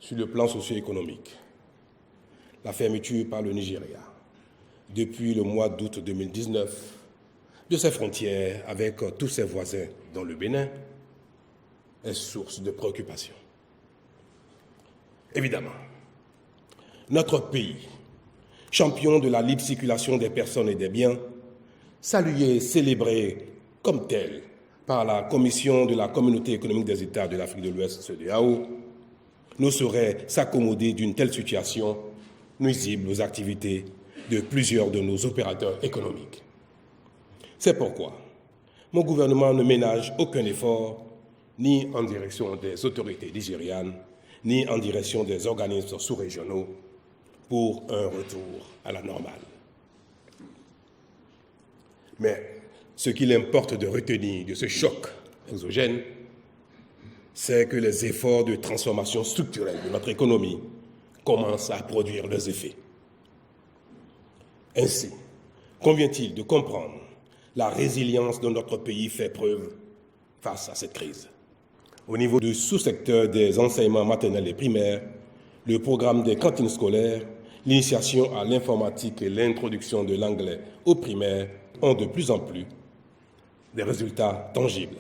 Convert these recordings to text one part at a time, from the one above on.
sur le plan socio-économique. La fermeture par le Nigeria, depuis le mois d'août 2019, de ses frontières avec tous ses voisins dans le Bénin, est source de préoccupation. Évidemment, notre pays, champion de la libre circulation des personnes et des biens, salué et célébré comme tel par la Commission de la Communauté économique des États de l'Afrique de l'Ouest, CEDEAO, ne saurait s'accommoder d'une telle situation nuisible aux activités de plusieurs de nos opérateurs économiques. C'est pourquoi mon gouvernement ne ménage aucun effort, ni en direction des autorités nigérianes, ni en direction des organismes sous-régionaux, pour un retour à la normale. Mais ce qu'il importe de retenir de ce choc exogène, c'est que les efforts de transformation structurelle de notre économie commencent à produire leurs effets. Ainsi, convient-il de comprendre la résilience dont notre pays fait preuve face à cette crise. Au niveau du sous-secteur des enseignements maternels et primaires, le programme des cantines scolaires, l'initiation à l'informatique et l'introduction de l'anglais aux primaires ont de plus en plus des résultats tangibles.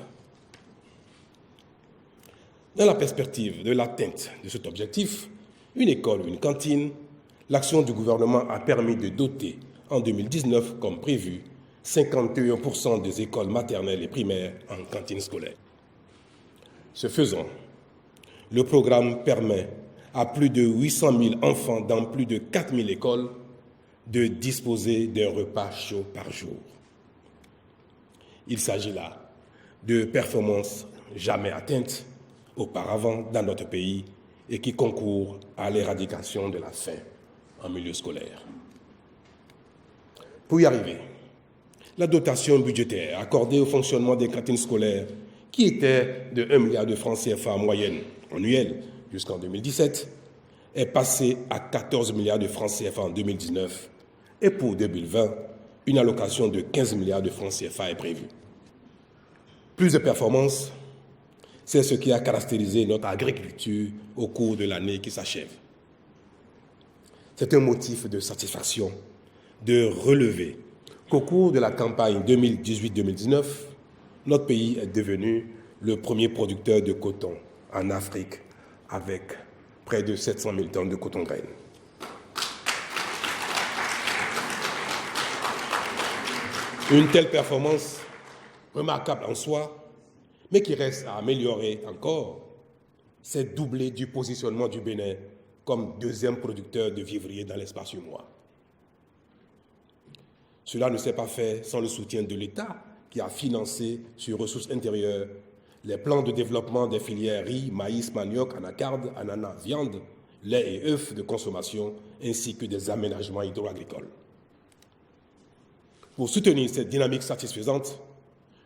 Dans la perspective de l'atteinte de cet objectif, une école ou une cantine, l'action du gouvernement a permis de doter en 2019, comme prévu, 51% des écoles maternelles et primaires en cantine scolaire. Ce faisant, le programme permet à plus de 800 000 enfants dans plus de 4 000 écoles de disposer d'un repas chaud par jour. Il s'agit là de performances jamais atteintes auparavant dans notre pays et qui concourent à l'éradication de la faim en milieu scolaire. Pour y arriver, la dotation budgétaire accordée au fonctionnement des cantines scolaires, qui était de 1 milliard de francs CFA en moyenne annuelle jusqu'en 2017, est passée à 14 milliards de francs CFA en 2019 et pour 2020, une allocation de 15 milliards de francs CFA est prévue. Plus de performance, c'est ce qui a caractérisé notre agriculture au cours de l'année qui s'achève. C'est un motif de satisfaction de relever qu'au cours de la campagne 2018-2019, notre pays est devenu le premier producteur de coton en Afrique avec près de 700 000 tonnes de coton graine. Une telle performance, remarquable en soi, mais qui reste à améliorer encore, c'est doubler du positionnement du Bénin comme deuxième producteur de vivriers dans l'espace humois. Cela ne s'est pas fait sans le soutien de l'État qui a financé sur ressources intérieures les plans de développement des filières riz, maïs, manioc, anacarde, ananas, viande, lait et œufs de consommation, ainsi que des aménagements hydro-agricoles. Pour soutenir cette dynamique satisfaisante,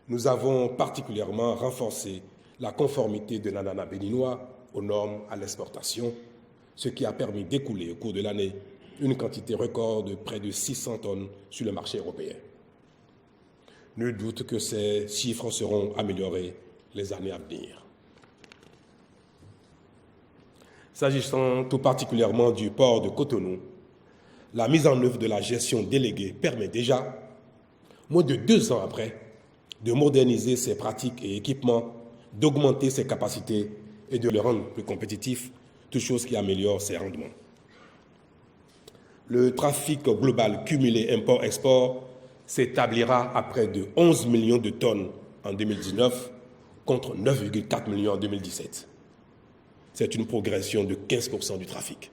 nous avons particulièrement renforcé la conformité de l'ananas béninois aux normes à l'exportation, ce qui a permis d'écouler au cours de l'année une quantité record de près de 600 tonnes sur le marché européen. Nul doute que ces chiffres seront améliorés les années à venir. S'agissant tout particulièrement du port de Cotonou, la mise en œuvre de la gestion déléguée permet déjà, moins de 2 ans après, de moderniser ses pratiques et équipements, d'augmenter ses capacités et de le rendre plus compétitif, toute chose qui améliore ses rendements. Le trafic global cumulé import-export s'établira à près de 11 millions de tonnes en 2019 contre 9,4 millions en 2017. C'est une progression de 15% du trafic.